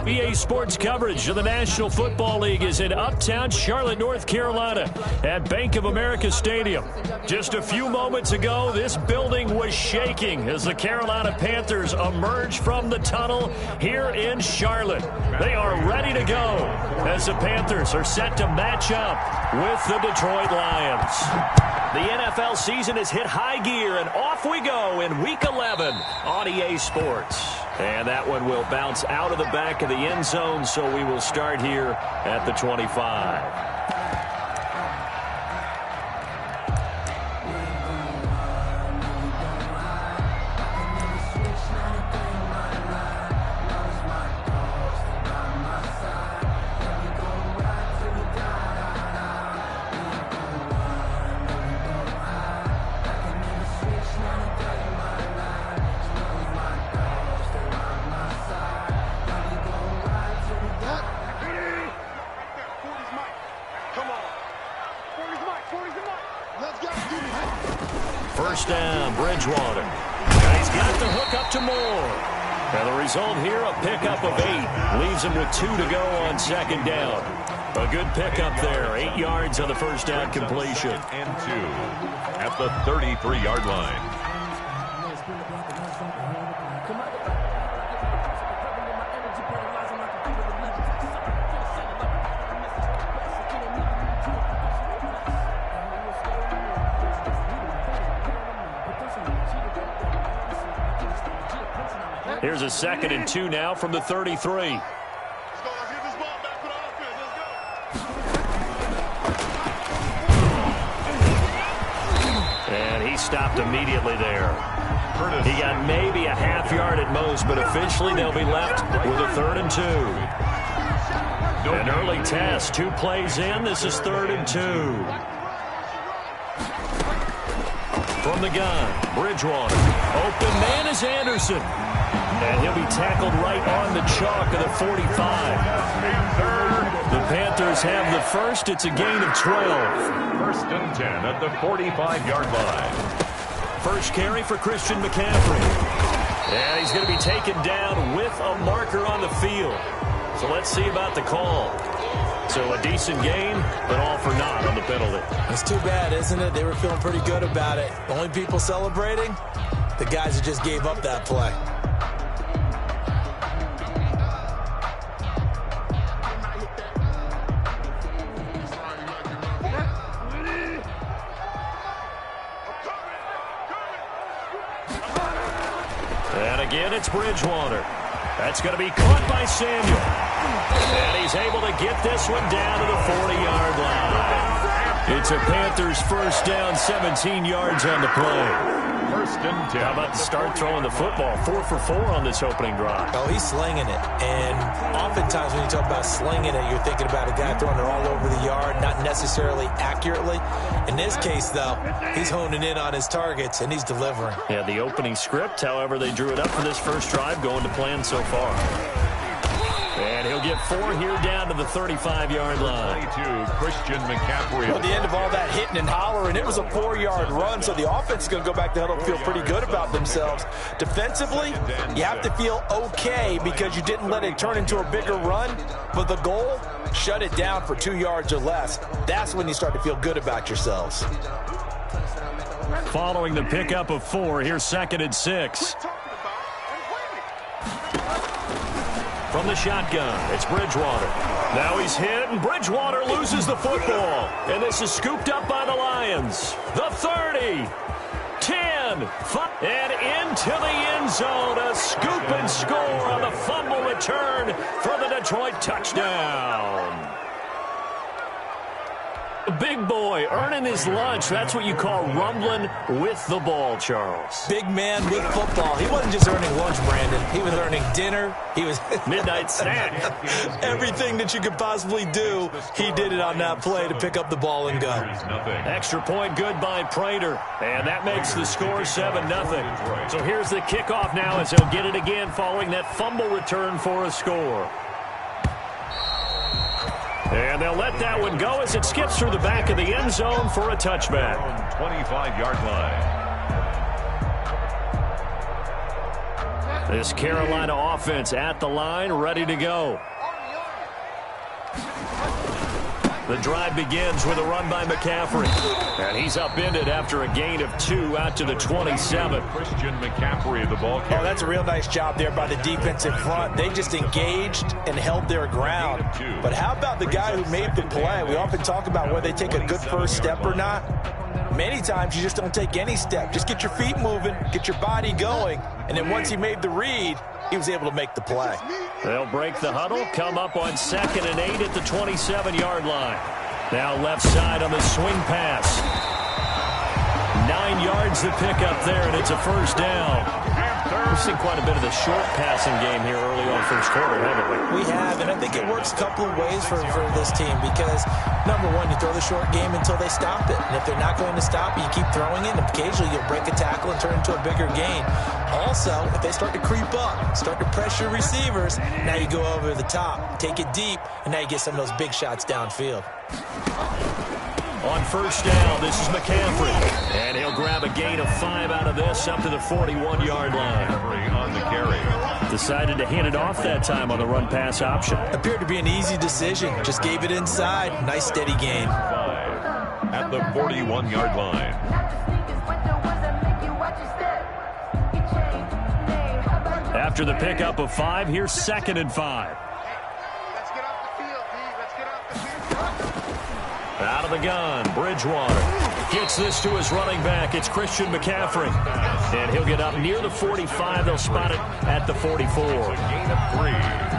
EA Sports coverage of the National Football League is in uptown Charlotte, North Carolina at Bank of America Stadium. Just a few moments ago, this building was shaking as the Carolina Panthers emerged from the tunnel here in Charlotte. They are ready to go as the Panthers are set to match up with the Detroit Lions. The NFL season has hit high gear, and off we go in Week 11 on EA Sports. And that one will bounce out of the back of the end zone, so we will start here at the 25. First down, Bridgewater. And he's got the hook up to Moore. And the result here, a pickup of 8. Leaves him with 2 to go on second down. A good pickup there. 8 yards on the first down completion. And 2 at the 33-yard line. Here's a 2nd and 2 now from the 33. And he stopped immediately there. He got maybe a half yard at most, but officially they'll be left with a 3rd and 2. An early test, 2 plays in. This is 3rd and 2. From the gun, Bridgewater. Open man is Anderson. And he'll be tackled right on the chalk of the 45. The Panthers have the first. It's a gain of 12. First and 10 at the 45-yard line. First carry for Christian McCaffrey. And he's going to be taken down with a marker on the field. So let's see about the call. So a decent game, but all for naught on the penalty. It's too bad, isn't it? They were feeling pretty good about it. The only people celebrating, the guys that just gave up that play. And again, it's Bridgewater. That's going to be caught by Samuel. And he's able to get this one down to the 40-yard line. It's a Panthers first down, 17 yards on the play. First and 10. How about to start throwing the football? 4 for 4 on this opening drive. Oh, he's slinging it. And oftentimes when you talk about slinging it, you're thinking about a guy throwing it all over the yard, not necessarily accurately. In this case, though, he's honing in on his targets, and he's delivering. Yeah, the opening script, however, they drew it up for this first drive, going to plan so far. And he'll get 4 here down to the 35-yard line. 22, Christian McCaffrey. Well, at the end of all that hitting and hollering, it was a 4-yard run, so the offense is going to go back to huddle and feel pretty good about themselves. Defensively, you have to feel okay because you didn't let it turn into a bigger run, but the goal, shut it down for 2 yards or less. That's when you start to feel good about yourselves. Following the pickup of 4, here's 2nd and 6. From the shotgun, it's Bridgewater. Now he's hit, and Bridgewater loses the football. And this is scooped up by the Lions. The 30, 10, 5, and into the end zone. A scoop and score on the fumble return for the Detroit touchdown. A big boy earning his lunch. That's what you call rumbling with the ball, Charles. Big man with football. He wasn't just earning lunch, Brandon. He was earning dinner. He was midnight snack. Everything that you could possibly do, he did it on that play to pick up the ball and go. Extra point good by Prater. And that makes the score 7-0. So here's the kickoff now as he'll get it again following that fumble return for a score. And they'll let that one go as it skips through the back of the end zone for a touchback. 25-yard line. This Carolina offense at the line, ready to go. The drive begins with a run by McCaffrey. And he's upended after a gain of 2 out to the 27. Christian McCaffrey, the ball carrier. Oh, that's a real nice job there by the defensive front. They just engaged and held their ground. But how about the guy who made the play? We often talk about whether they take a good first step or not. Many times you just don't take any step. Just get your feet moving, get your body going, and then once he made the read, he was able to make the play. They'll break the huddle, come up on 2nd and 8 at the 27-yard line. Now left side on the swing pass. 9 yards to pick up there, and it's a first down. We've seen quite a bit of the short passing game here early on first quarter, haven't we? We have, and I think it works a couple of ways for this team because, number one, you throw the short game until they stop it. And if they're not going to stop it, you keep throwing it, and occasionally you'll break a tackle and turn into a bigger gain. Also, if they start to creep up, start to pressure receivers, now you go over the top, take it deep, and now you get some of those big shots downfield. On first down, this is McCaffrey. And he'll grab a gain of 5 out of this up to the 41-yard line. On the carry. Decided to hand it off that time on the run-pass option. Appeared to be an easy decision. Just gave it inside. Nice, steady gain. 5 at the 41-yard line. After the pickup of 5, here's 2nd and 5. Out of the gun, Bridgewater gets this to his running back. It's Christian McCaffrey. And he'll get up near the 45. They'll spot it at the 44. Gain of 3.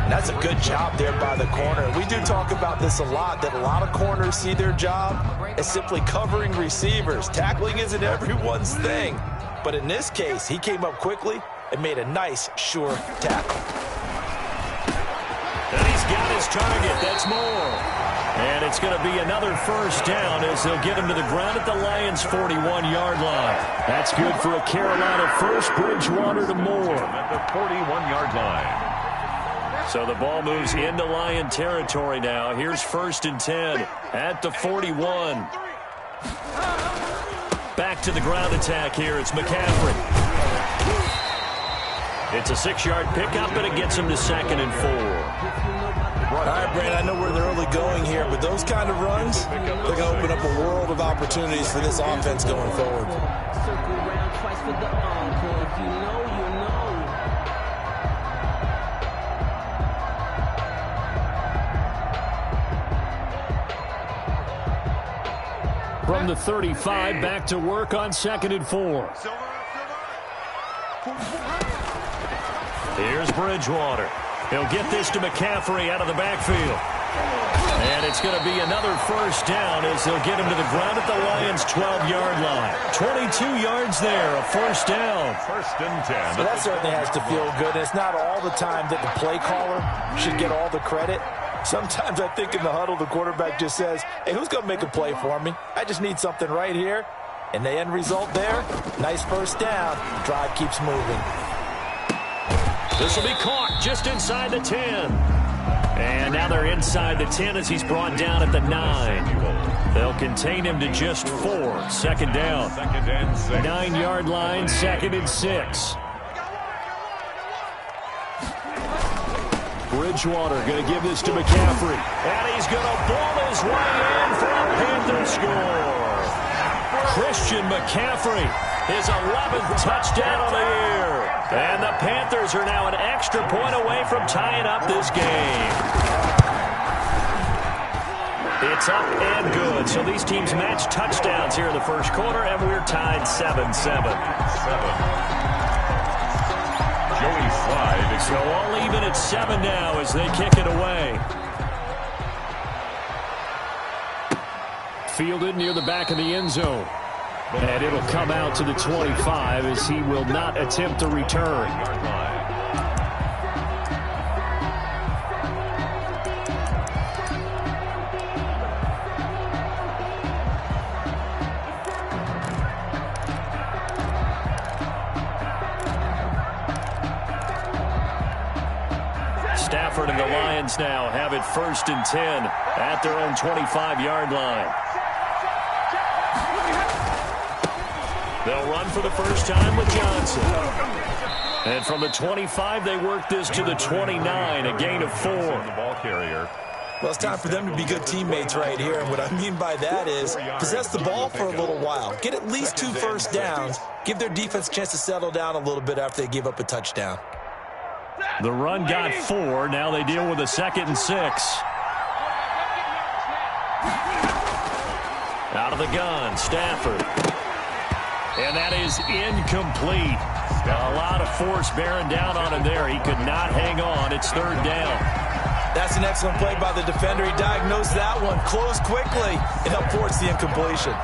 That's a good job there by the corner. We do talk about this a lot, that a lot of corners see their job as simply covering receivers. Tackling isn't everyone's thing. But in this case, he came up quickly and made a nice, sure tackle. And he's got his target. That's more. And it's going to be another first down as they'll get him to the ground at the Lions' 41-yard line. That's good for a Carolina first. Bridgewater to Moore. At the 41-yard line. So the ball moves into Lion territory now. Here's 1st and 10 at the 41. Back to the ground attack here. It's McCaffrey. It's a 6-yard pickup, and it gets him to 2nd and 4. All right, Brandon, I know we're in the early going here, but those kind of runs, they're going to open up a world of opportunities for this offense going forward. From the 35, back to work on 2nd and 4. Here's Bridgewater. He'll get this to McCaffrey out of the backfield. And it's going to be another first down as they'll get him to the ground at the Lions' 12-yard line. 22 yards there, a first down. 1st and 10. So that certainly has to feel good. And it's not all the time that the play caller should get all the credit. Sometimes I think in the huddle, the quarterback just says, hey, who's going to make a play for me? I just need something right here. And the end result there, nice first down. Drive keeps moving. This will be caught just inside the 10. And now they're inside the 10 as he's brought down at the 9. They'll contain him to just 4. 2nd down. 2nd and 6. 9-yard line, 2nd and 6. Bridgewater going to give this to McCaffrey. And he's going to ball his way in for a Panther score. Christian McCaffrey, his 11th touchdown of the year. And the Panthers are now an extra point away from tying up this game. It's up and good. So these teams match touchdowns here in the first quarter, and we're tied 7-7. Joey Slide. So all even at 7 now as they kick it away. Fielded near the back of the end zone. And it'll come out to the 25 as he will not attempt to return. Stafford and the Lions now have it 1st and 10 at their own 25-yard line. They'll run for the first time with Johnson. And from the 25, they work this to the 29, a gain of 4. The ball carrier. Well, it's time for them to be good teammates right here. And what I mean by that is possess the ball for a little while. Get at least 2 first downs. Give their defense a chance to settle down a little bit after they give up a touchdown. The run got 4. Now they deal with a 2nd and 6. Out of the gun, Stafford. And that is incomplete. A lot of force bearing down on him there. He could not hang on. It's 3rd down. That's an excellent play by the defender. He diagnosed that one, closed quickly, and up towards the incompletion.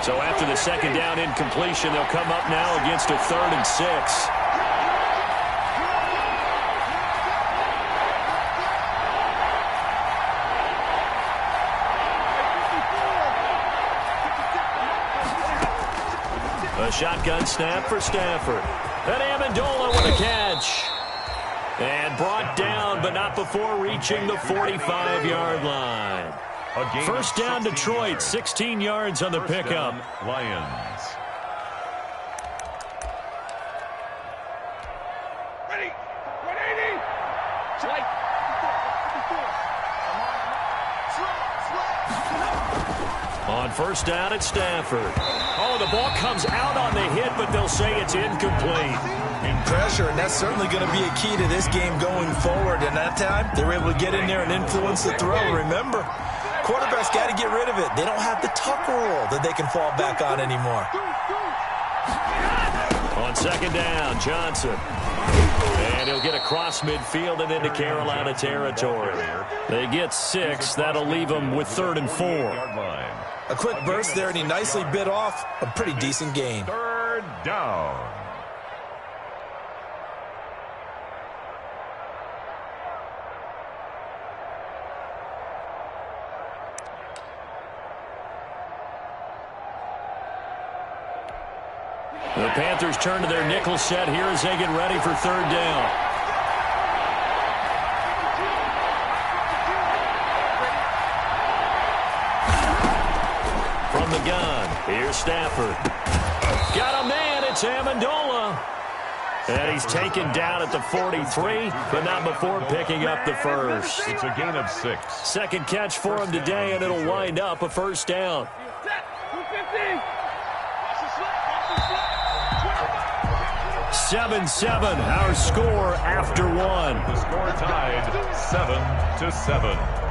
So after the 2nd down incompletion, they'll come up now against a 3rd and 6. A shotgun snap for Stafford. And Amendola with a catch. And brought down, but not before reaching the 45-yard line. First down, Detroit, 16 yards on the pickup. Lions. Ready. 180. On first down at Stafford. Oh, the ball comes out on the hit, but they'll say it's incomplete. Pressure, and that's certainly going to be a key to this game going forward. And that time, they were able to get in there and influence the throw. Remember, quarterbacks got to get rid of it. They don't have the tuck rule that they can fall back on anymore. On 2nd down, Johnson. And he'll get across midfield and into Carolina territory. They get 6. That'll leave them with 3rd and 4. A quick burst there, and he nicely bit off a pretty decent gain. 3rd down. The Panthers turn to their nickel set here as they get ready for 3rd down. From the gun, here's Stafford. Got a man, it's Amendola. And he's taken down at the 43, but not before picking up the first. It's a gain of 6. 2nd catch for him today, and it'll wind up a first down. 7-7, our score after 1. The score tied 7-7.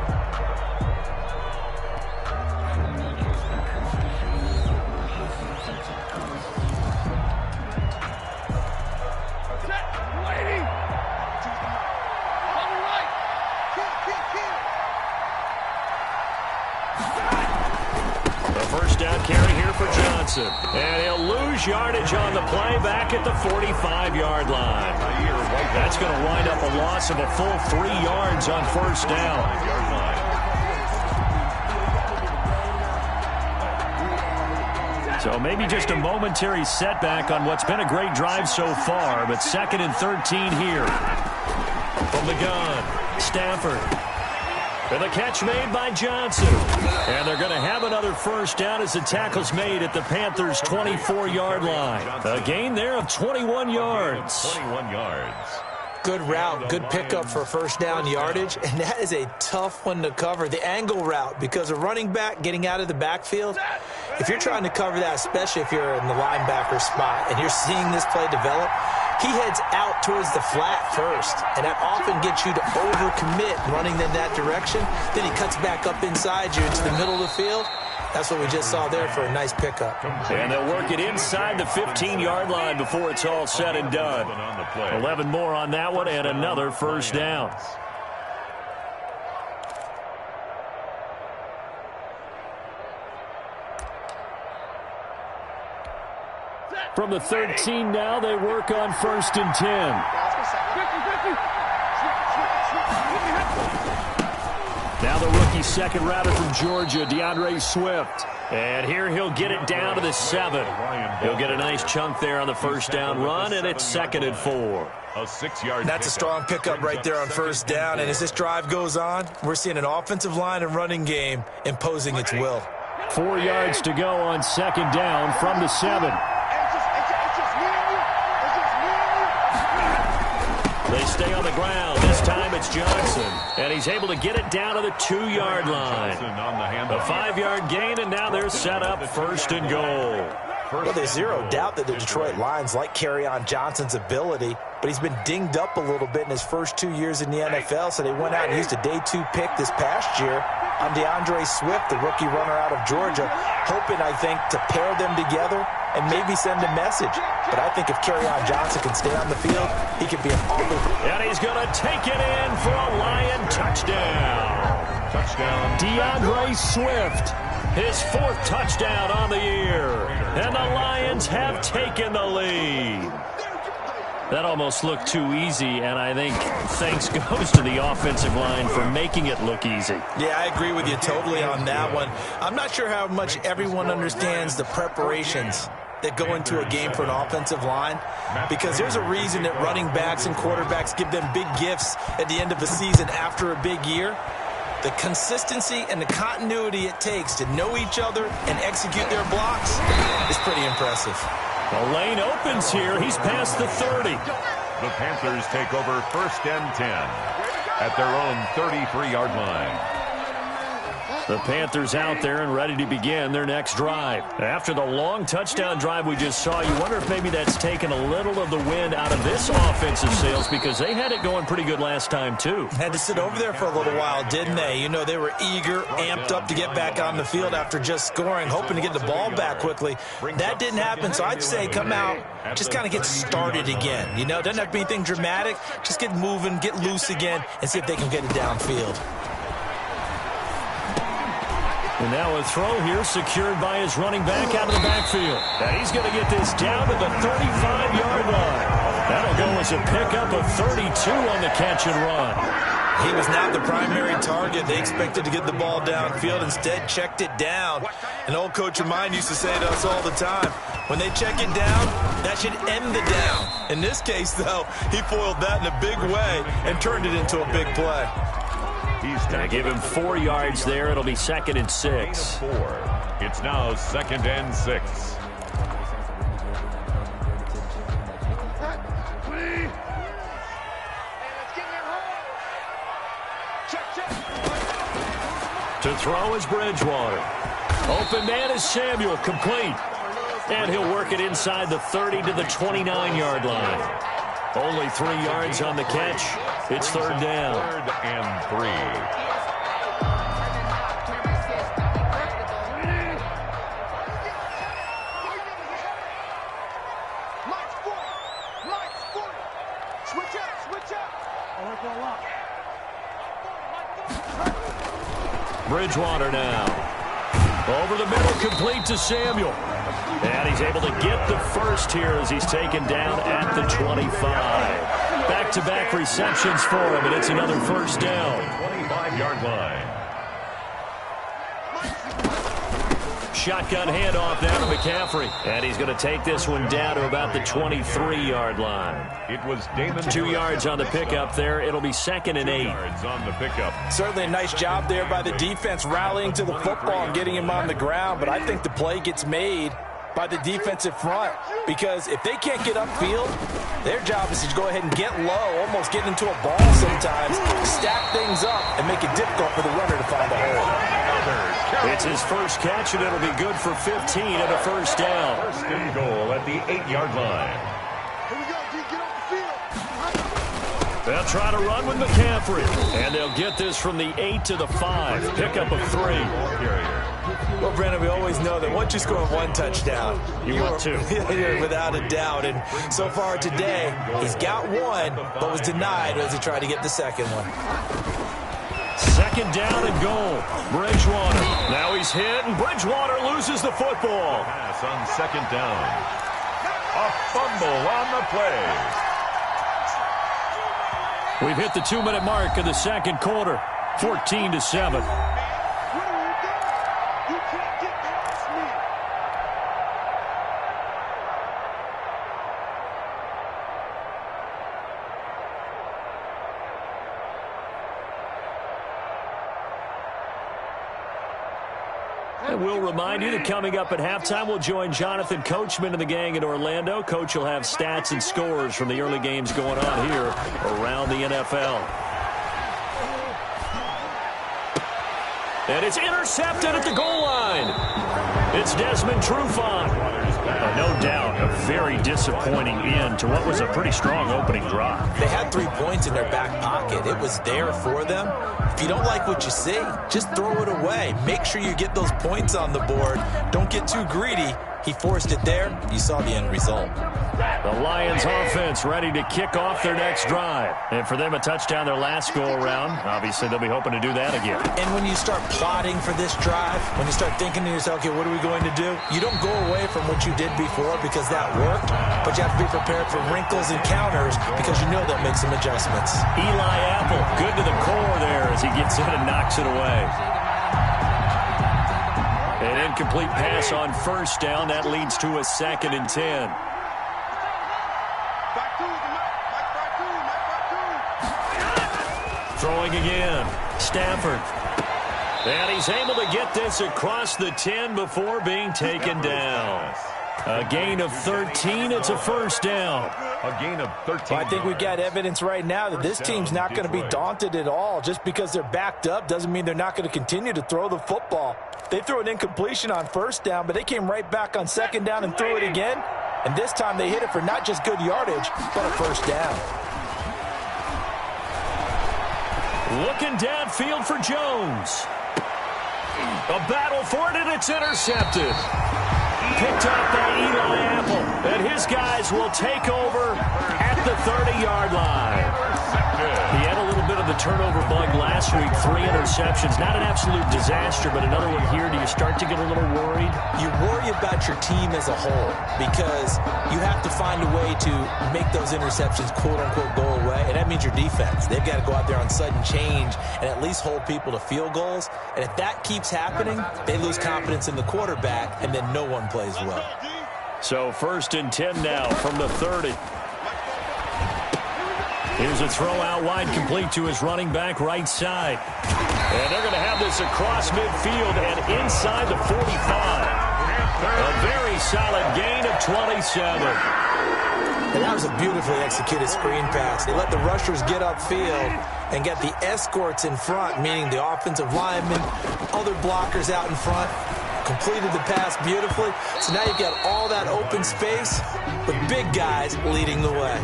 First down carry here for Johnson. And he'll lose yardage on the play back at the 45-yard line. That's going to wind up a loss of a full 3 yards on first down. So maybe just a momentary setback on what's been a great drive so far, but 2nd and 13 here. From the gun, Stafford. And the catch made by Johnson. And they're going to have another first down as the tackle's made at the Panthers' 24-yard line. A gain there of 21 yards. 21 yards. Good route, good pickup for first down yardage, and that is a tough one to cover, the angle route, because a running back getting out of the backfield, if you're trying to cover that, especially if you're in the linebacker spot and you're seeing this play develop, he heads out towards the flat first, and that often gets you to overcommit running in that direction. Then he cuts back up inside you into the middle of the field. That's what we just saw there for a nice pickup. And they'll work it inside the 15-yard line before it's all said and done. 11 more on that one and another first down. From the 13 now, they work on 1st and 10. Now the rookie second rounder from Georgia, DeAndre Swift. And here he'll get it down to the 7. He'll get a nice chunk there on the first down run, and it's 2nd and 4. A 6-yard That's a strong pickup right there on first down. And as this drive goes on, we're seeing an offensive line and running game imposing its will. 4 yards to go on 2nd down from the 7. They stay on the ground. This time it's Johnson. And he's able to get it down to the 2-yard line. A 5-yard gain, and now they're set up 1st and goal. Well, there's zero doubt that the Detroit Lions like Kerryon Johnson's ability, but he's been dinged up a little bit in his first 2 years in the NFL, so they went out and used a day 2 pick this past year on DeAndre Swift, the rookie runner out of Georgia, hoping, I think, to pair them together and maybe send a message. But I think if Kerryon Johnson can stay on the field, he could be an awful... And he's going to take it in for a Lion touchdown. DeAndre Swift, his 4th touchdown on the year. And the Lions have taken the lead. That almost looked too easy, and I think thanks goes to the offensive line for making it look easy. Yeah, I agree with you totally on that one. I'm not sure how much everyone understands the preparations that go into a game for an offensive line, because there's a reason that running backs and quarterbacks give them big gifts at the end of a season after a big year. The consistency and the continuity it takes to know each other and execute their blocks is pretty impressive. The lane opens here. He's past the 30. The Panthers take over 1st and 10 at their own 33-yard line. The Panthers out there and ready to begin their next drive. After the long touchdown drive we just saw, you wonder if maybe that's taken a little of the wind out of this offensive sails, because they had it going pretty good last time too. Had to sit over there for a little while, didn't they? You know, they were eager, amped up to get back on the field after just scoring, hoping to get the ball back quickly. That didn't happen, so I'd say come out, just kind of get started again. You know, doesn't have to be anything dramatic. Just get moving, get loose again, and see if they can get it downfield. And now a throw here secured by his running back out of the backfield. And he's going to get this down to the 35-yard line. That'll go as a pickup of 32 on the catch and run. He was not the primary target. They expected to get the ball downfield. Instead, checked it down. An old coach of mine used to say to us all the time, when they check it down, that should end the down. In this case, though, he foiled that in a big way and turned it into a big play. He's going to give him 4 yards there. It'll be 2nd and 6. It's now 2nd and 6. To throw is Bridgewater. Open man is Samuel, complete. And he'll work it inside the 30 to the 29-yard line. Only 3 yards on the catch. It's 3rd down. 3rd and 3. Bridgewater now. Over the middle, complete to Samuel. And he's able to get the first here as he's taken down at the 25. Back-to-back receptions for him, and it's another 1st down. 25-yard line. Shotgun handoff now to McCaffrey. And he's going to take this one down to about the 23-yard line. It was Damon. 2 yards on the pickup there. It'll be 2nd and 8. 2 yards on the pickup. Certainly a nice job there by the defense rallying to the football and getting him on the ground. But I think the play gets made by the defensive front, because if they can't get upfield, their job is to go ahead and get low, almost get into a ball sometimes, stack things up, and make it difficult for the runner to find a hole. It's his first catch, and it'll be good for 15 and a 1st down. 1st and goal at the 8-yard line. Here we go, D. Get off the field. They'll try to run with McCaffrey, and they'll get this from the 8 to the 5. Pickup of 3. Well, Brandon, we always know that once you score 1 touchdown, you want 2. You're without a doubt. And so far today, he's got 1, but was denied as he tried to get the second one. 2nd down and goal. Bridgewater. Now he's hit, and Bridgewater loses the football. Pass on 2nd down. A fumble on the play. We've hit the 2-minute mark of the 2nd quarter. 14-7. You can't get past me. And we'll remind you that coming up at halftime, we'll join Jonathan Coachman and the gang in Orlando. Coach will have stats and scores from the early games going on here around the NFL. And it's intercepted at the goal line. It's Desmond Trufant. No doubt a very disappointing end to what was a pretty strong opening drive. They had 3 points in their back pocket. It was there for them. If you don't like what you see, just throw it away. Make sure you get those points on the board. Don't get too greedy. He forced it there. You saw the end result. The Lions offense ready to kick off their next drive. And for them, a touchdown their last go-around. Obviously, they'll be hoping to do that again. And when you start plotting for this drive, when you start thinking to yourself, okay, what are we going to do? You don't go away from what you did before because that worked, but you have to be prepared for wrinkles and counters because you know they'll make some adjustments. Eli Apple, good to the core there as he gets in and knocks it away. An incomplete pass on first down. That leads to a 2nd and 10. Throwing again. Stafford. And he's able to get this across the 10 before being taken down. A gain of 13. It's a first down. A gain of 13. Well, I think we've got evidence right now that this team's not going to be daunted at all. Just because they're backed up doesn't mean they're not going to continue to throw the football. They threw an incompletion on first down, but they came right back on second down and threw it again. And this time they hit it for not just good yardage, but a first down. Looking downfield for Jones. A battle for it, and it's intercepted. Picked up by Eli Apple. And his guys will take over at the 30-yard line. He had a little bit of the turnover bug last week. 3 interceptions. Not an absolute disaster, but another one here. Do you start to get a little worried? You worry about your team as a whole because you have to find a way to make those interceptions, quote-unquote, go away. And that means your defense. They've got to go out there on sudden change and at least hold people to field goals. And if that keeps happening, they lose confidence in the quarterback, and then no one plays well. So 1st and 10 now from the 30. Here's a throw out wide, complete to his running back right side. And they're going to have this across midfield and inside the 45. A very solid gain of 27. And that was a beautifully executed screen pass. They let the rushers get upfield and get the escorts in front, meaning the offensive linemen, other blockers out in front. Completed the pass beautifully. So now you've got all that open space with big guys leading the way.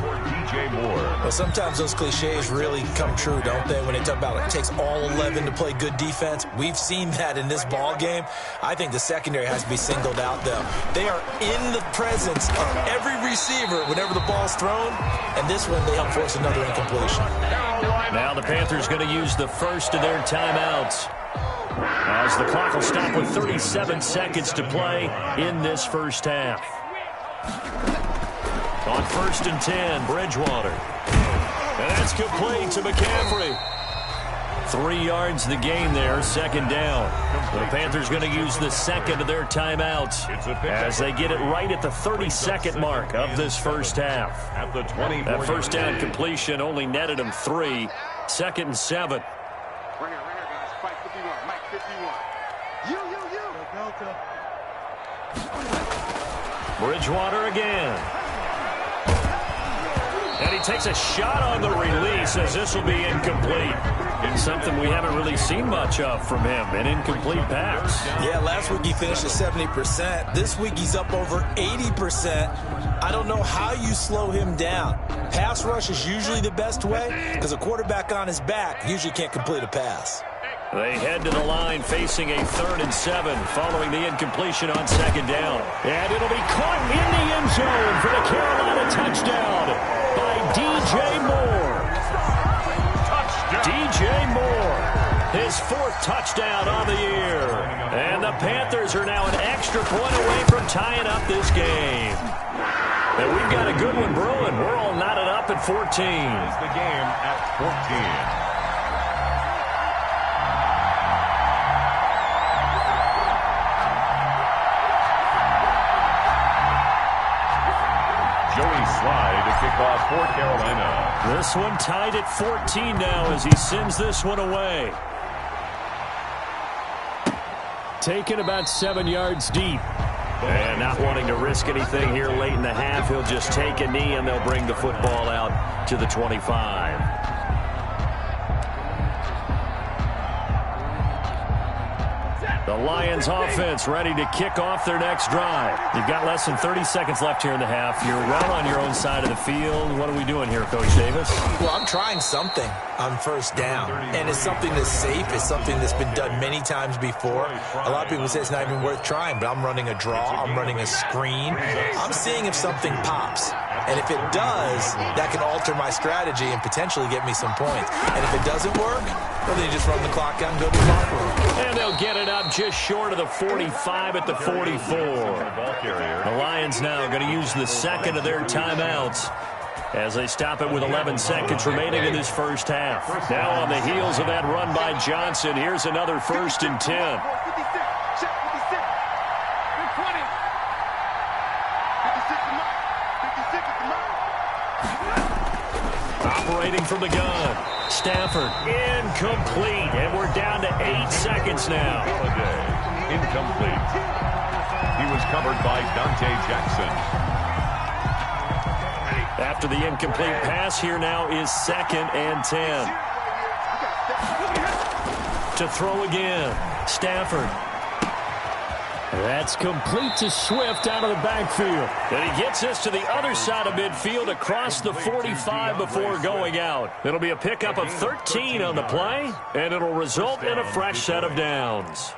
DJ Moore. Well, sometimes those cliches really come true, don't they? When they talk about it takes all 11 to play good defense. We've seen that in this ball game. I think the secondary has to be singled out, though. They are in the presence of every receiver whenever the ball's thrown. And this one, they help force another incompletion. Now the Panthers going to use the first of their timeouts, as the clock will stop with 37 seconds to play in this first half. On 1st and 10, Bridgewater. And that's complete to McCaffrey. 3 yards the gain there, 2nd down. The Panthers going to use the second of their timeouts as they get it right at the 32nd mark of this first half. That first down completion only netted him 3. 2nd and 7. Bridgewater again. And he takes a shot on the release as this will be incomplete. Something we haven't really seen much of from him, an incomplete pass. Yeah, last week he finished at 70%. This week he's up over 80%. I don't know how you slow him down. Pass rush is usually the best way because a quarterback on his back usually can't complete a pass. They head to the line facing a 3rd and 7 following the incompletion on 2nd down. And it'll be caught in the end zone for the Carolina touchdown by DJ Moore. DJ Moore, his 4th touchdown on the year. And the Panthers are now an extra point away from tying up this game. And we've got a good one brewing. We're all knotted up at 14. The game at 14. Joey Slye to kick off for Carolina. This one tied at 14 now as he sends this one away. Taken about 7 yards deep. And not wanting to risk anything here late in the half, he'll just take a knee and they'll bring the football out to the 25. The Lions offense ready to kick off their next drive. You've got less than 30 seconds left here in the half. You're well on your own side of the field. What are we doing here, Coach Davis? Well, I'm trying something on first down, and it's something that's safe. It's something that's been done many times before. A lot of people say it's not even worth trying, but I'm running a draw. I'm running a screen. I'm seeing if something pops. And if it does, that can alter my strategy and potentially get me some points. And if it doesn't work, well, then you just run the clock out and go to the locker room. And they'll get it up just short of the 45 at the 44. The Lions now going to use the second of their timeouts as they stop it with 11 seconds remaining in this first half. Now on the heels of that run by Johnson, here's another 1st and 10. Operating from the gun. Stafford incomplete, and we're down to 8 seconds now. Incomplete. He was covered by Dante Jackson. After the incomplete pass, here now is 2nd and 10. To throw again. Stafford. That's complete to Swift out of the backfield. And he gets us to the other side of midfield across the 45 before going out. It'll be a pickup of 13 on the play, and it'll result in a fresh set of downs.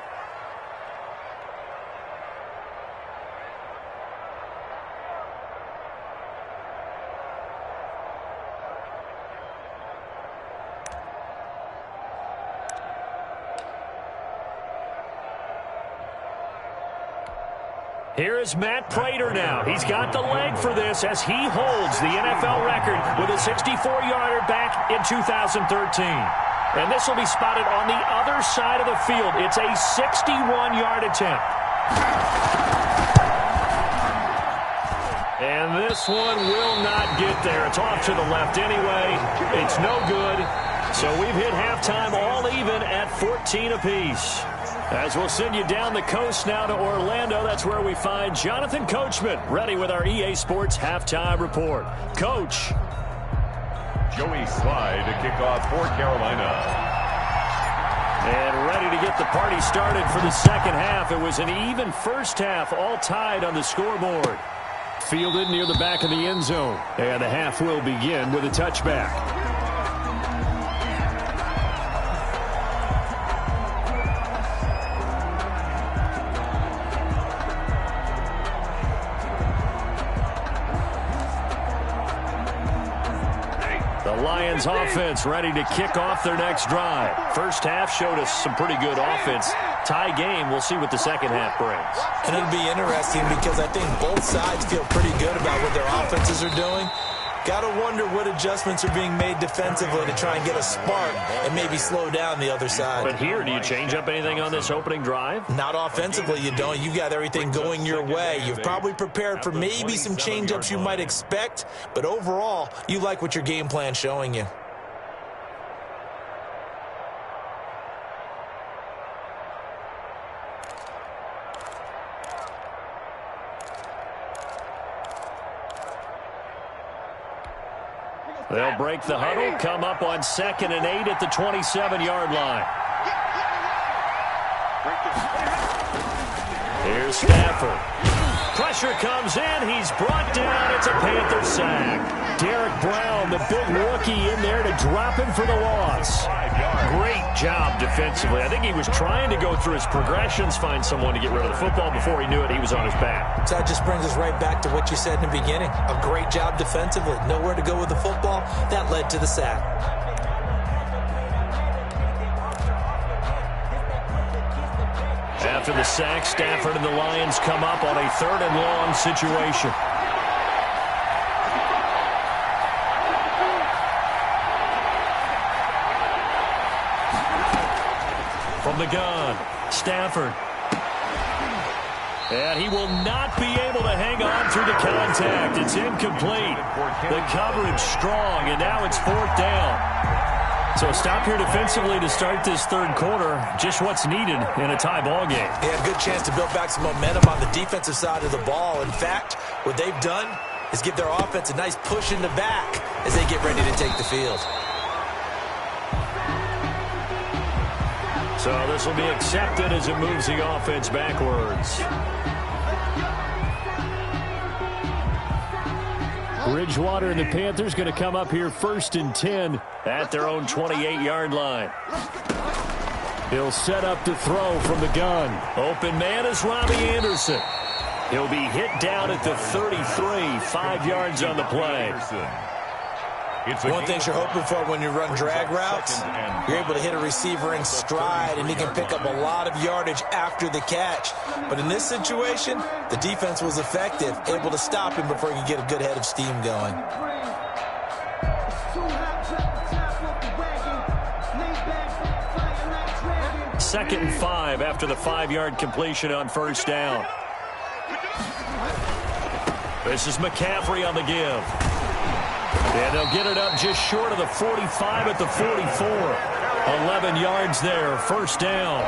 Here is Matt Prater now. He's got the leg for this as he holds the NFL record with a 64-yarder back in 2013. And this will be spotted on the other side of the field. It's a 61-yard attempt. And this one will not get there. It's off to the left anyway. It's no good. So we've hit halftime all even at 14 apiece. As we'll send you down the coast now to Orlando, that's where we find Jonathan Coachman, ready with our EA Sports Halftime Report. Coach. Joey Slye to kick off for Carolina. And ready to get the party started for the second half. It was an even first half, all tied on the scoreboard. Fielded near the back of the end zone. And the half will begin with a touchback. Lions offense ready to kick off their next drive. First half showed us some pretty good offense. Tie game. We'll see what the second half brings. And it'll be interesting because I think both sides feel pretty good about what their offenses are doing. Got to wonder what adjustments are being made defensively to try and get a spark and maybe slow down the other side. But here, do you change up anything on this opening drive? Not offensively, you don't. You got everything going your way. You've probably prepared for maybe some change-ups you might expect, but overall, you like what your game plan's showing you. They'll break the huddle, come up on 2nd and 8 at the 27-yard line. Here's Stafford. Pressure comes in. He's brought down. It's a Panther sack. Derek Brown, the big rookie, in there to drop him for the loss. Great job defensively. I think he was trying to go through his progressions, find someone to get rid of the football. Before he knew it, he was on his back. So that just brings us right back to what you said in the beginning. A great job defensively. Nowhere to go with the football. That led to the sack. After the sack, Stafford and the Lions come up on a 3rd and long situation. From the gun, Stafford. And he will not be able to hang on through the contact. It's incomplete. The coverage strong, and now it's 4th down. So a stop here defensively to start this third quarter. Just what's needed in a tie ball game. They had a good chance to build back some momentum on the defensive side of the ball. In fact, what they've done is give their offense a nice push in the back as they get ready to take the field. So this will be accepted as it moves the offense backwards. Bridgewater and the Panthers going to come up here 1st and 10 at their own 28-yard line. He'll set up to throw from the gun. Open man is Robbie Anderson. He'll be hit down at the 33, 5 yards on the play. One thing you're hoping for when you run drag routes, you're able to hit a receiver in stride, and he can pick up a lot of yardage after the catch. But in this situation, the defense was effective, able to stop him before he could get a good head of steam going. Second and 5 after the 5-yard completion on 1st down. This is McCaffrey on the give. And they'll get it up just short of the 45 at the 44. 11 yards there, 1st down.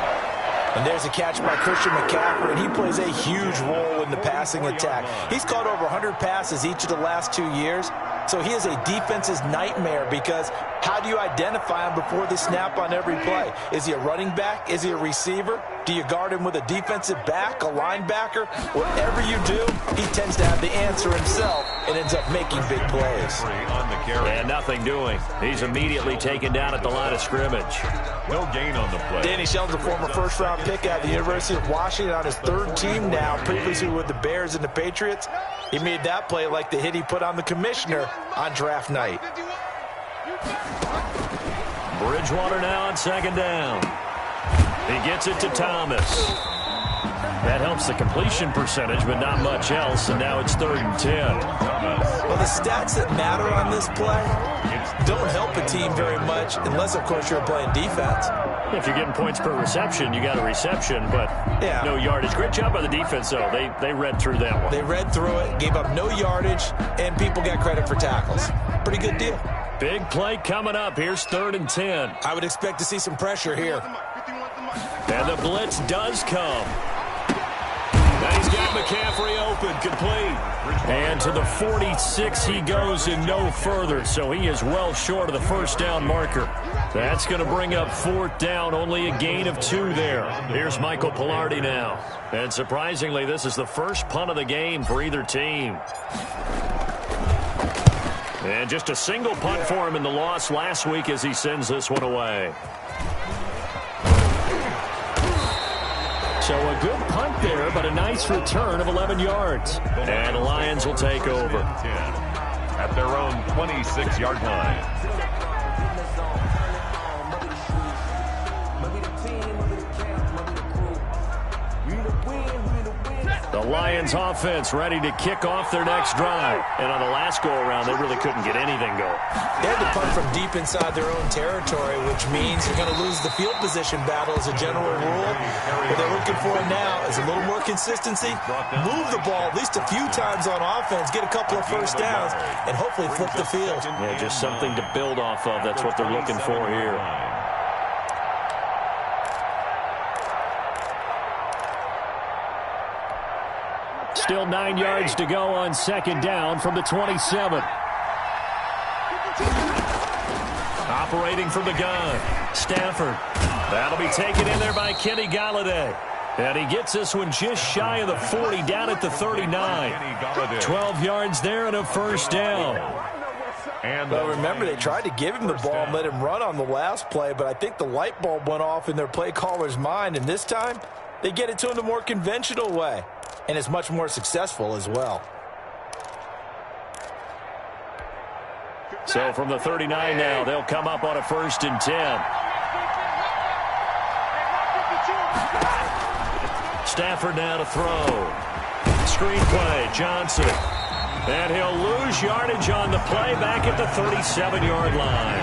And there's a catch by Christian McCaffrey, and he plays a huge role in the passing attack. He's caught over 100 passes each of the last 2 years, so he is a defense's nightmare because how do you identify him before the snap on every play? Is he a running back? Is he a receiver? Do you guard him with a defensive back, a linebacker? Whatever you do, he tends to have the answer himself and ends up making big plays. And nothing doing. He's immediately taken down at the line of scrimmage. No gain on the play. Danny Shelton's a former first-round pick out of the University of Washington on his 3rd team now, previously with the Bears and the Patriots. He made that play like the hit he put on the commissioner on draft night. Bridgewater now on 2nd down. He gets it to Thomas. That helps the completion percentage, but not much else, and now it's 3rd and 10. Well, the stats that matter on this play don't help a team very much unless, of course, you're playing defense. If you're getting points per reception, you got a reception, but no yardage. Great job by the defense, though. They read through that one. They read through it, gave up no yardage, and people got credit for tackles. Pretty good deal. Big play coming up. Here's 3rd and 10. I would expect to see some pressure here. And the blitz does come. Now he's got McCaffrey open, complete. And to the 46 he goes and no further, so he is well short of the 1st down marker. That's going to bring up 4th down, only a gain of 2 there. Here's Michael Pilardi now. And surprisingly, this is the first punt of the game for either team. And just a single punt for him in the loss last week as he sends this one away. So a good punt there, but a nice return of 11 yards. And the Lions will take over. At their own 26-yard line. The Lions offense ready to kick off their next drive. And on the last go-around, they really couldn't get anything going. They had to punt from deep inside their own territory, which means you're going to lose the field position battle as a general rule. What they're looking for now is a little more consistency, move the ball at least a few times on offense, get a couple of 1st downs, and hopefully flip the field. Yeah, just something to build off of. That's what they're looking for here. Still 9 yards to go on 2nd down from the 27. Operating from the gun. Stafford. That'll be taken in there by Kenny Galladay. And he gets this one just shy of the 40, down at the 39. 12 yards there and a 1st down. Well, remember, they tried to give him the ball and let him run on the last play, but I think the light bulb went off in their play caller's mind, and this time they get it to him the more conventional way. And it's much more successful as well. So from the 39 now, they'll come up on a 1st and 10. Stafford now to throw. Screen play, Johnson. And he'll lose yardage on the play back at the 37-yard line.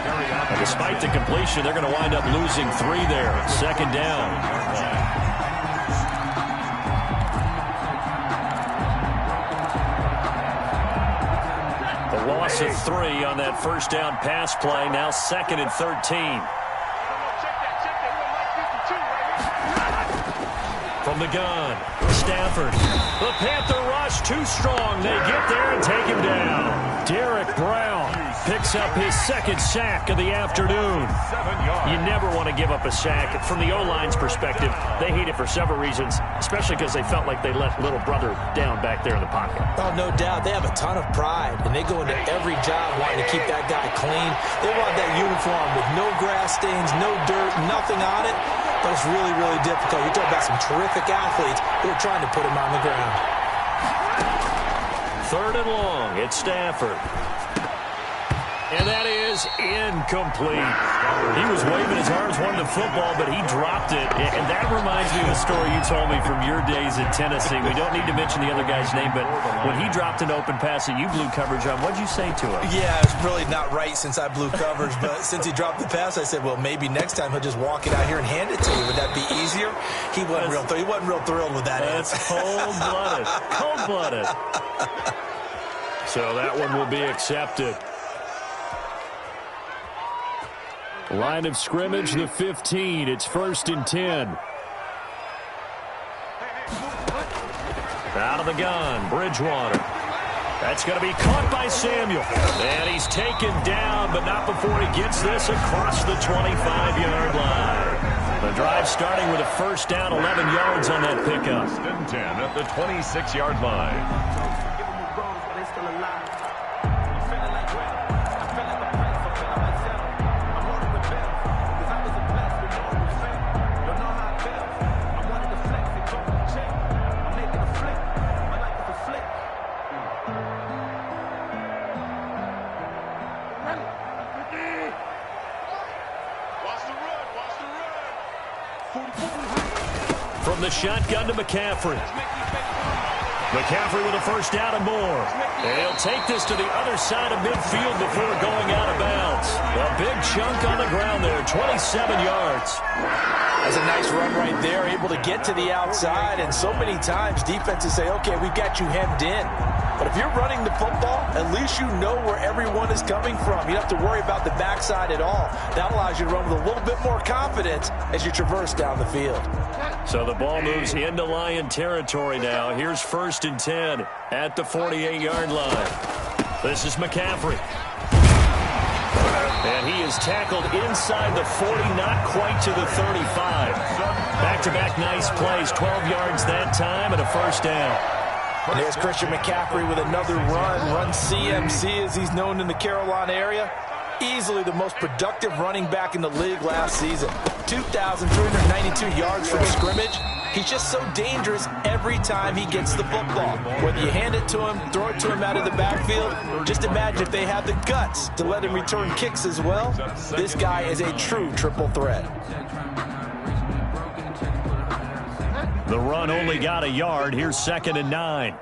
And despite the completion, they're going to wind up losing 3 there. 2nd down. Loss of 3 on that first down pass play. Now 2nd and 13. From the gun, Stafford. The Panther rush too strong. They get there and take him down. Derek Brown picks up his 2nd sack of the afternoon. You never want to give up a sack. From the O-line's perspective, they hate it for several reasons, especially because they felt like they let little brother down back there in the pocket. Oh, no doubt. They have a ton of pride, and they go into every job wanting to keep that guy clean. They want that uniform with no grass stains, no dirt, nothing on it. But it's really, really difficult. You're talking about some terrific athletes who are trying to put him on the ground. 3rd and long. It's Stafford. And that is incomplete. He was waving his arms, wanting the football, but he dropped it. And that reminds me of the story you told me from your days at Tennessee. We don't need to mention the other guy's name, but when he dropped an open pass that you blew coverage on, what'd you say to him? Yeah, it's really not right since I blew coverage, but since he dropped the pass, I said, well, maybe next time he'll just walk it out here and hand it to you. Would that be easier? He wasn't real thrilled with that. That's cold-blooded. Cold-blooded. So that one will be accepted. Line of scrimmage, the 15. It's 1st and 10. Out of the gun, Bridgewater. That's going to be caught by Samuel. And he's taken down, but not before he gets this across the 25-yard line. The drive starting with a first down, 11 yards on that pickup. 1st and 10 at the 26-yard line. From the shotgun to McCaffrey. McCaffrey with a first down and more. And he'll take this to the other side of midfield before going out of bounds. A big chunk on the ground there, 27 yards. That's a nice run right there, able to get to the outside. And so many times defenses say, okay, we've got you hemmed in. But if you're running the football, at least you know where everyone is coming from. You don't have to worry about the backside at all. That allows you to run with a little bit more confidence as you traverse down the field. So the ball moves into Lion territory now. Here's 1st and 10 at the 48-yard line. This is McCaffrey. And he is tackled inside the 40, not quite to the 35. Back-to-back nice plays, 12 yards that time and a first down. And there's Christian McCaffrey with another run CMC as he's known in the Carolina area. Easily the most productive running back in the league last season. 2,392 yards from scrimmage. He's just so dangerous every time he gets the football. Whether you hand it to him, throw it to him out of the backfield, just imagine if they have the guts to let him return kicks as well. This guy is a true triple threat. The run only got a yard. Here's 2nd and 9.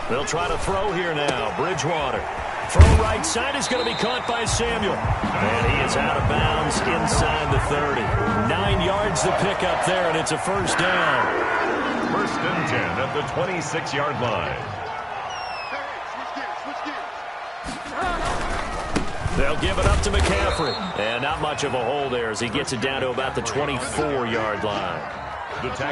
They'll try to throw here now. Bridgewater. Throw right side is going to be caught by Samuel. And he is out of bounds inside the 30. 9 yards to pick up there, and it's a first down. 1st and 10 at the 26-yard line. They'll give it up to McCaffrey. And not much of a hole there as he gets it down to about the 24-yard line.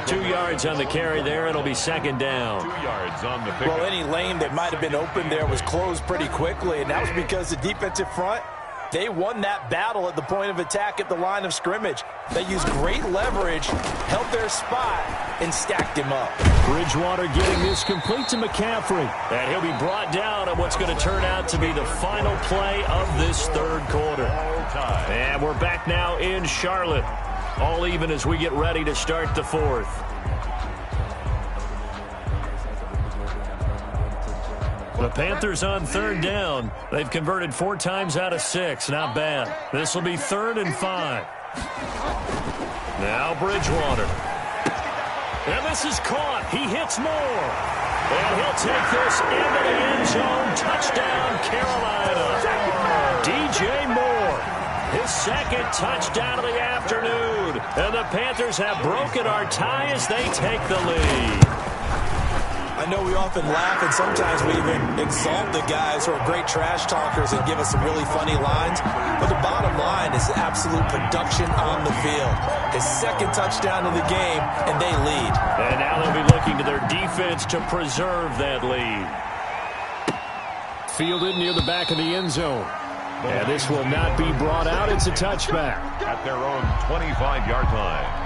2 yards on the carry there. It'll be 2nd down. 2 yards on the pick. Well, any lane that might have been open there was closed pretty quickly, and that was because the defensive front, they won that battle at the point of attack at the line of scrimmage. They used great leverage, held their spot, and stacked him up. Bridgewater getting this complete to McCaffrey. And he'll be brought down on what's going to turn out to be the final play of this 3rd quarter. And we're back now in Charlotte. All even as we get ready to start the 4th. The Panthers on 3rd down. They've converted 4 times out of 6. Not bad. This will be 3rd and 5. Now Bridgewater. And this is caught. He hits Moore. And he'll take this into the end zone. Touchdown, Carolina. DJ Moore. His 2nd touchdown of the afternoon. And the Panthers have broken our tie as they take the lead. I know we often laugh, and sometimes we even exalt the guys who are great trash talkers and give us some really funny lines. But the bottom line is absolute production on the field. His second touchdown of the game, and they lead. And now they'll be looking to their defense to preserve that lead. Fielded near the back of the end zone. And this will not be brought out. It's a touchback. At their own 25-yard line.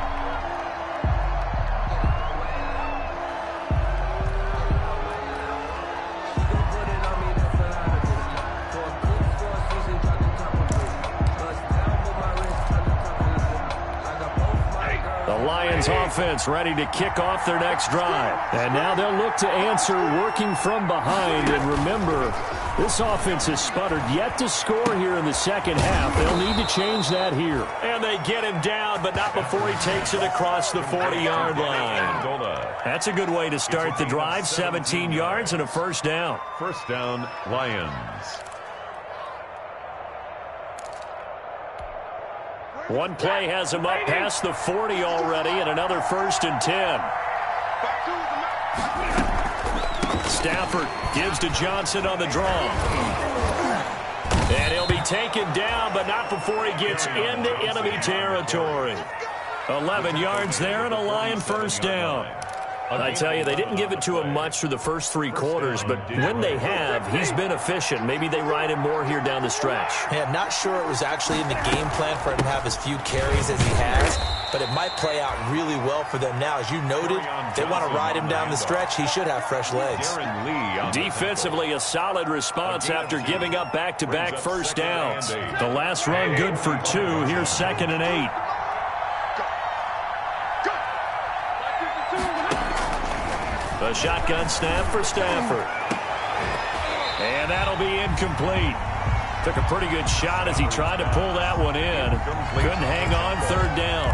Offense ready to kick off their next drive. And now they'll look to answer working from behind. And remember, this offense has sputtered yet to score here in the second half. They'll need to change that here. And they get him down, but not before he takes it across the 40-yard line. That's a good way to start the drive. 17 yards and a first down. First down, Lions. One play has him up past the 40 already, and another 1st and 10. Stafford gives to Johnson on the draw. And he'll be taken down, but not before he gets into enemy territory. 11 yards there and a Lion first down. I tell you, they didn't give it to him much through the first 3 quarters, but when they have, he's been efficient. Maybe they ride him more here down the stretch. Yeah, I'm not sure it was actually in the game plan for him to have as few carries as he has, but it might play out really well for them now. As you noted, if they want to ride him down the stretch, he should have fresh legs. Defensively, a solid response after giving up back-to-back first downs. The last run good for 2. Here's 2nd and 8. A shotgun snap for Stafford. And that'll be incomplete. Took a pretty good shot as he tried to pull that one in. Couldn't hang on 3rd down.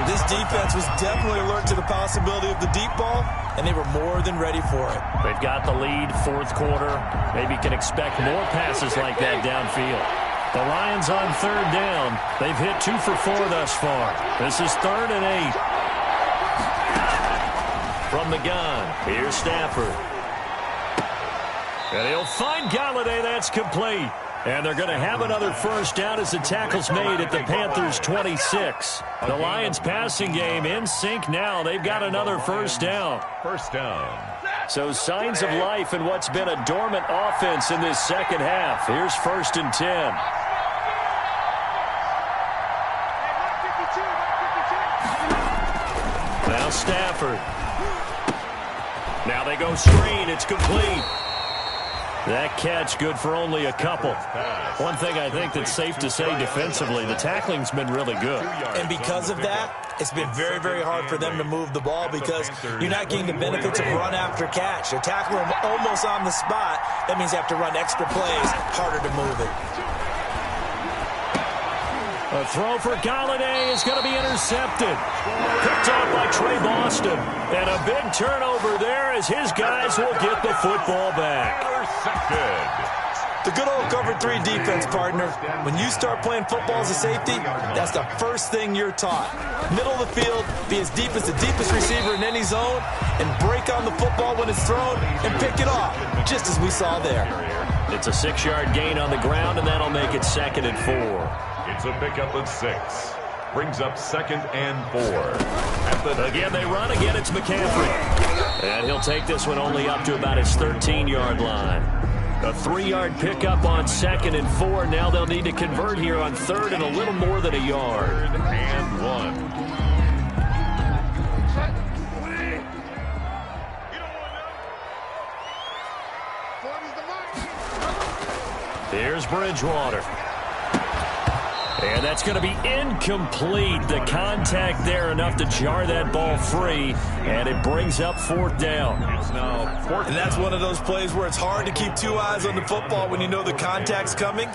This defense was definitely alert to the possibility of the deep ball, and they were more than ready for it. They've got the lead, 4th quarter. Maybe can expect more passes like that downfield. The Lions on 3rd down. They've hit 2 for 4 thus far. This is 3rd and 8. From the gun, here's Stafford. And he'll find Galladay. That's complete. And they're going to have another first down as the tackle's made at the Panthers' 26. The Lions passing game in sync now. They've got another first down. First down. So signs of life in what's been a dormant offense in this second half. Here's 1st and 10. Now Stafford. Now they go screen. It's complete. That catch good for only a couple. One thing I think that's safe to say defensively, the tackling's been really good. And because of that, it's been very, very hard for them to move the ball because you're not getting the benefits of run after catch. They're tackling them almost on the spot. That means they have to run extra plays, harder to move it. A throw for Galladay is going to be intercepted. Picked off by Trey Boston. And a big turnover there as his guys will get the football back. The good old cover 3 defense, partner. When you start playing football as a safety, that's the first thing you're taught. Middle of the field, be as deep as the deepest receiver in any zone, and break on the football when it's thrown and pick it off, just as we saw there. It's a 6-yard gain on the ground, and that'll make it 2nd and 4. It's a pickup of 6. Brings up 2nd and 4. Again, they run. Again, it's McCaffrey. And he'll take this one only up to about his 13-yard line. A 3-yard pickup on 2nd and 4. Now they'll need to convert here on 3rd and a little more than a yard. 3rd and 1. Here's Bridgewater. And that's going to be incomplete. The contact there enough to jar that ball free, and it brings up 4th down. It's now 4th. And that's one of those plays where it's hard to keep 2 eyes on the football when you know the contact's coming,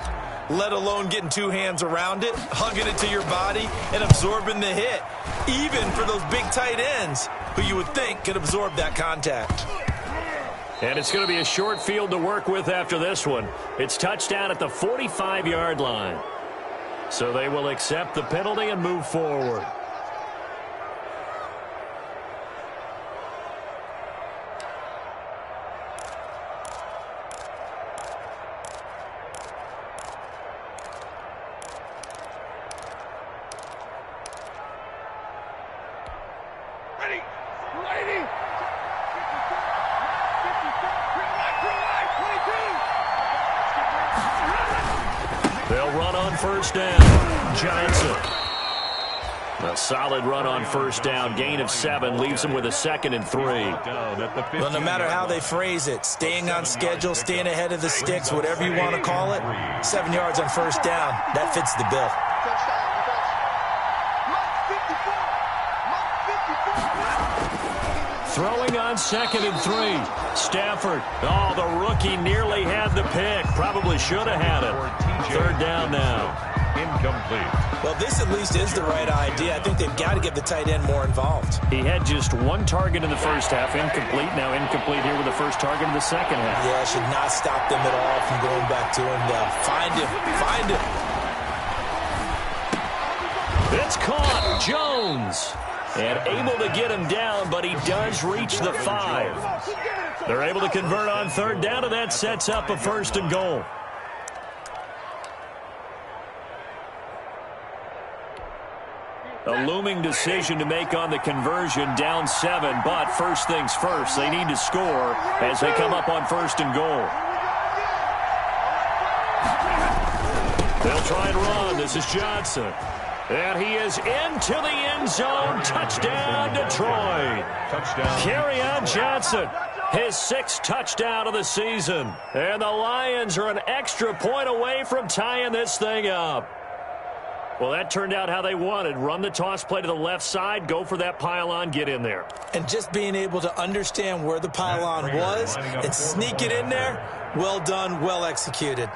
let alone getting 2 hands around it, hugging it to your body, and absorbing the hit, even for those big tight ends who you would think could absorb that contact. And it's going to be a short field to work with after this one. It's touchdown at the 45-yard line. So they will accept the penalty and move forward. on first down. Johnson. A solid run on first down. Gain of 7 leaves him with a 2nd and 3. Well, no matter how they phrase it, staying on schedule, staying ahead of the sticks, whatever you want to call it, 7 yards on first down, that fits the bill. Throwing on 2nd and 3. Stafford. Oh, the rookie nearly had the pick. Probably should have had it. 3rd down now. Incomplete. Well, this at least is the right idea. I think they've got to get the tight end more involved. He had just 1 target in the first half. Incomplete. Now incomplete here with the first target in the second half. Yeah, should not stop them at all from going back to him. Find him. Find him. It's caught. Jones. And able to get him down, but he does reach the 5. They're able to convert on 3rd down, and that sets up a 1st and goal. A looming decision to make on the conversion, down 7, but first things first, they need to score as they come up on 1st and goal. They'll try and run. This is Johnson. And he is into the end zone. Touchdown, Detroit. Touchdown. Kerryon Johnson, his 6th touchdown of the season. And the Lions are an extra point away from tying this thing up. Well, that turned out how they wanted. Run the toss play to the left side, go for that pylon, get in there. And just being able to understand where the pylon was and sneak it in there, well done, well executed.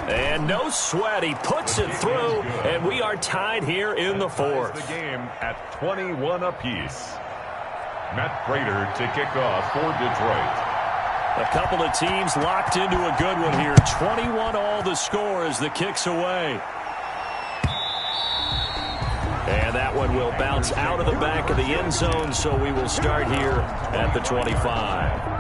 And no sweat, he puts it through, and we are tied here in the 4th. The game at 21 apiece. Matt Prater to kick off for Detroit. A couple of teams locked into a good one here. 21 all the score as the kick's away. And that one will bounce out of the back of the end zone, so we will start here at the 25.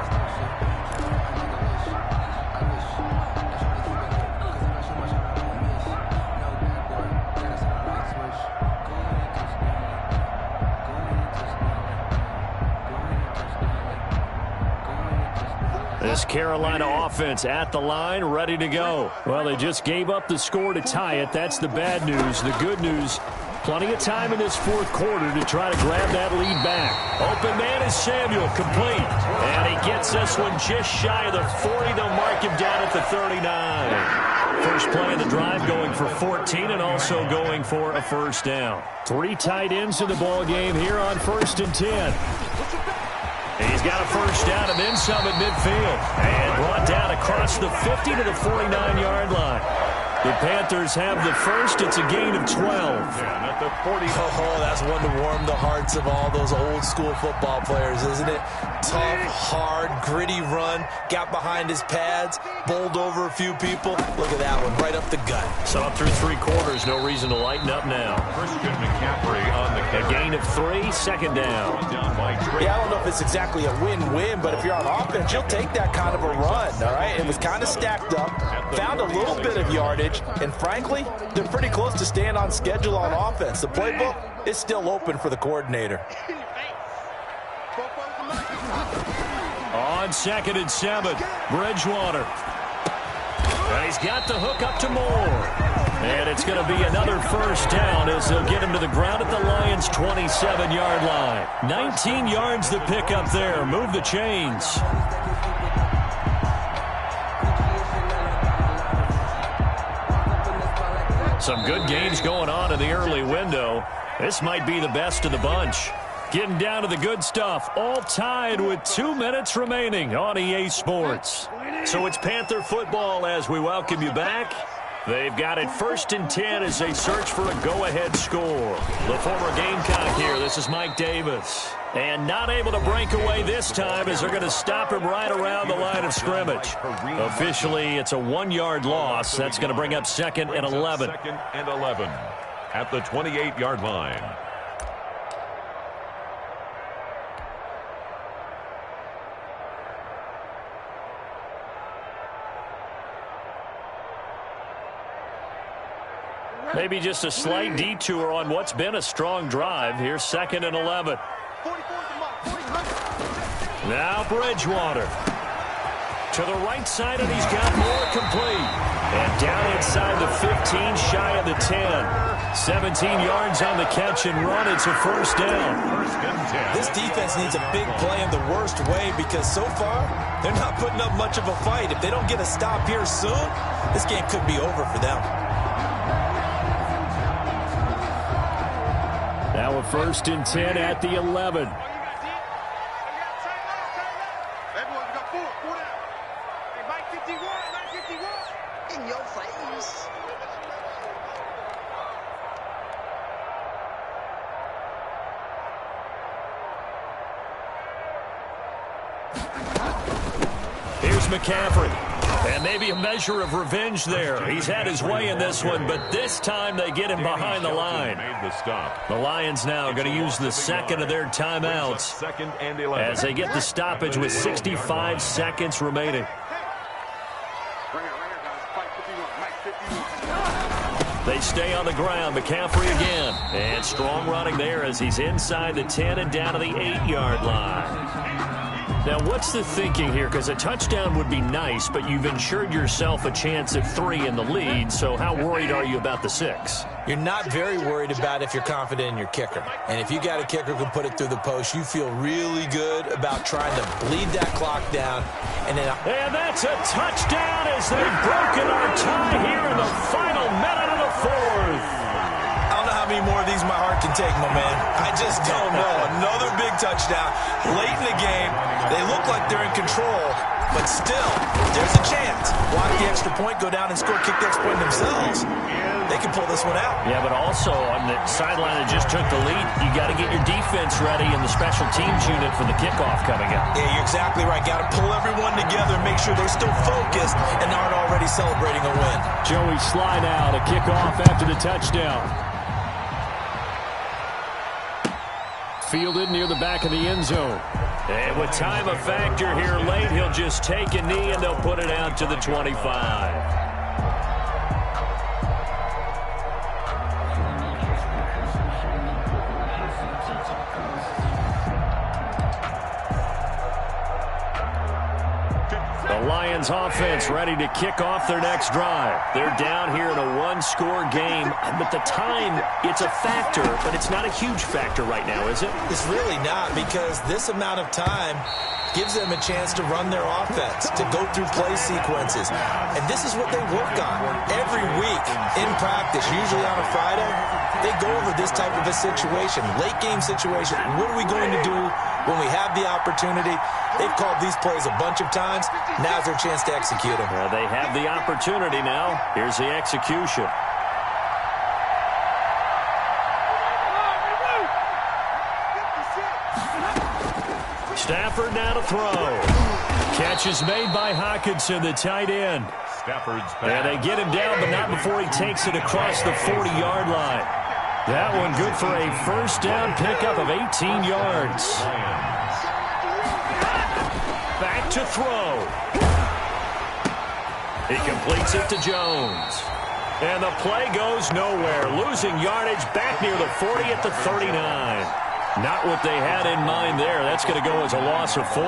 This Carolina offense at the line, ready to go. Well, they just gave up the score to tie it. That's the bad news. The good news, plenty of time in this 4th quarter to try to grab that lead back. Open man is Samuel, complete. And he gets this one just shy of the 40. They'll mark him down at the 39. First play of the drive going for 14 and also going for a 1st down. 3 tight ends in the ball game here on 1st and 10. He's got a 1st down and then some at midfield. And brought down across the 50 to the 49-yard line. The Panthers have the first. It's a gain of 12. And at the 40. Oh, that's one to warm the hearts of all those old-school football players, isn't it? Tough, hard, gritty run. Got behind his pads, bowled over a few people. Look at that one, right up the gut. So up through 3 quarters, no reason to lighten up now. Christian McCaffrey on the kick. A gain of 3, 2nd down. Yeah, I don't know if it's exactly a win-win, but if you're on offense, you'll take that kind of a run, all right? It was kind of stacked up, found a little bit of yardage, and frankly, they're pretty close to staying on schedule on offense. The playbook is still open for the coordinator. On 2nd and 7, Bridgewater. And he's got the hook up to Moore. And it's going to be another 1st down as they'll get him to the ground at the Lions' 27-yard line. 19 yards to pick up there. Move the chains. Some good games going on in the early window. This might be the best of the bunch. Getting down to the good stuff. All tied with 2 minutes remaining on EA Sports. So it's Panther football as we welcome you back. They've got it 1st and 10 as they search for a go-ahead score. The former Gamecock here. This is Mike Davis. And not able to break away this time as they're going to stop him right around the line of scrimmage. Officially, it's a 1-yard loss. That's going to bring up 2nd and 11. 2nd and 11 at the 28-yard line. Maybe just a slight detour on what's been a strong drive. Here's 2nd and 11. Now Bridgewater. To the right side, and he's got more complete. And down inside the 15, shy of the 10. 17 yards on the catch and run. It's a first down. This defense needs a big play in the worst way because so far, they're not putting up much of a fight. If they don't get a stop here soon, this game could be over for them. Now a 1st and 10 at the 11. In your face. Here's McCaffrey. And maybe a measure of revenge there. He's had his way in this one, but this time they get him behind the line. The Lions now going to use the second of their timeouts as they get the stoppage with 65 seconds remaining. They stay on the ground. McCaffrey again. And strong running there as he's inside the 10 and down to the 8-yard line. Now, what's the thinking here? Because a touchdown would be nice, but you've ensured yourself a chance at 3 in the lead, so how worried are you about the 6? You're not very worried about if you're confident in your kicker. And if you got a kicker who can put it through the post, you feel really good about trying to bleed that clock down. And that's a touchdown as they've broken our tie here in the final minute of the 4th. I don't know how many more of these my heart can take, my man. I just don't know. Another big touchdown late in the game. They look like they're in control, but still, there's a chance. Block the extra point, go down and score, kick the extra point themselves. They can pull this one out. Yeah, but also on the sideline that just took the lead, you got to get your defense ready in the special teams unit for the kickoff coming up. Yeah, you're exactly right. Got to pull everyone together and make sure they're still focused and aren't already celebrating a win. Joey Sly now to kick off after the touchdown. Fielded near the back of the end zone. And with time a factor here late, he'll just take a knee and they'll put it out to the 25. The Lions offense ready to kick off their next drive. They're down here in a one-score game. But the time, it's a factor, but it's not a huge factor right now, is it? It's really not, because this amount of time gives them a chance to run their offense, to go through play sequences. And this is what they work on every week in practice, usually on a Friday. They go over this type of a situation, late game situation. What are we going to do when we have the opportunity? They've called these plays a bunch of times. Now's their chance to execute them. Well, they have the opportunity now. Here's the execution. Stafford now to throw. Catch is made by Hockenson, the tight end. Stafford's pass. And they get him down, but not before he takes it across the 40-yard line. That one good for a first down pickup of 18 yards. Back to throw. He completes it to Jones. And the play goes nowhere. Losing yardage back near the 40 at the 39. Not what they had in mind there. That's going to go as a loss of 4.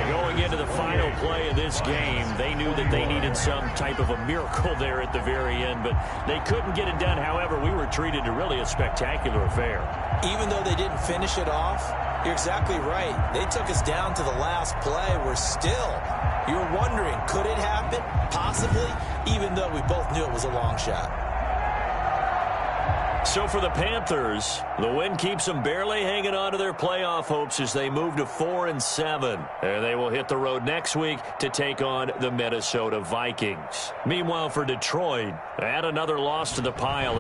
Going into the final play of this game, they knew that they needed some type of a miracle there at the very end, but they couldn't get it done. However, we were treated to really a spectacular affair. Even though they didn't finish it off, you're exactly right. They took us down to the last play. You're wondering, could it happen? Possibly, even though we both knew it was a long shot. So for the Panthers, the win keeps them barely hanging on to their playoff hopes as they move to 4-7. And they will hit the road next week to take on the Minnesota Vikings. Meanwhile, for Detroit, add another loss to the pile.